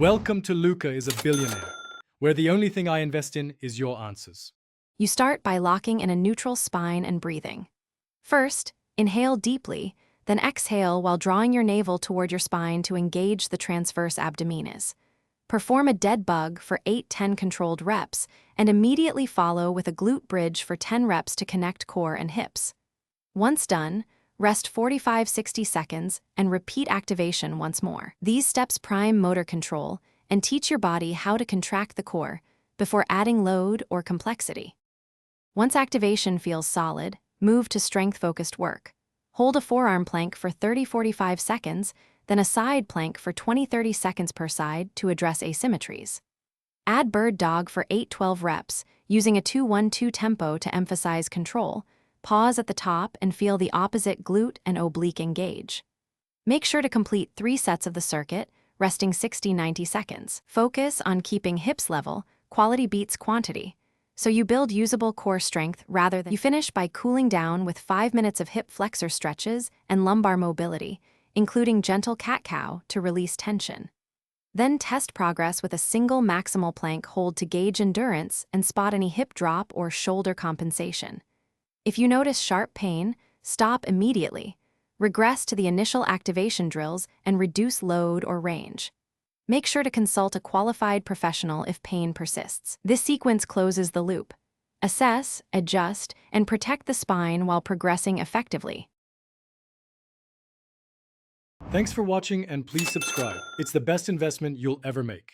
Welcome to Luca is a Billionaire, where the only thing I invest in is your answers. You start by locking in a neutral spine and breathing. First, inhale deeply, then exhale while drawing your navel toward your spine to engage the transverse abdominis. Perform a dead bug for 8-10 controlled reps, and immediately follow with a glute bridge for 10 reps to connect core and hips. Once done, rest 45-60 seconds and repeat activation once more. These steps prime motor control and teach your body how to contract the core before adding load or complexity. Once activation feels solid, move to strength-focused work. Hold a forearm plank for 30-45 seconds, then a side plank for 20-30 seconds per side to address asymmetries. Add bird dog for 8-12 reps, using a 2-1-2 tempo to emphasize control. Pause at the top and feel the opposite glute and oblique engage. Make sure to complete 3 sets of the circuit, resting 60-90 seconds. Focus on keeping hips level, quality beats quantity, so you build usable core strength rather than. You finish by cooling down with 5 minutes of hip flexor stretches and lumbar mobility, including gentle cat-cow to release tension. Then test progress with a single maximal plank hold to gauge endurance and spot any hip drop or shoulder compensation. If you notice sharp pain, stop immediately. Regress to the initial activation drills and reduce load or range. Make sure to consult a qualified professional if pain persists. This sequence closes the loop. Assess, adjust, and protect the spine while progressing effectively. Thanks for watching and please subscribe. It's the best investment you'll ever make.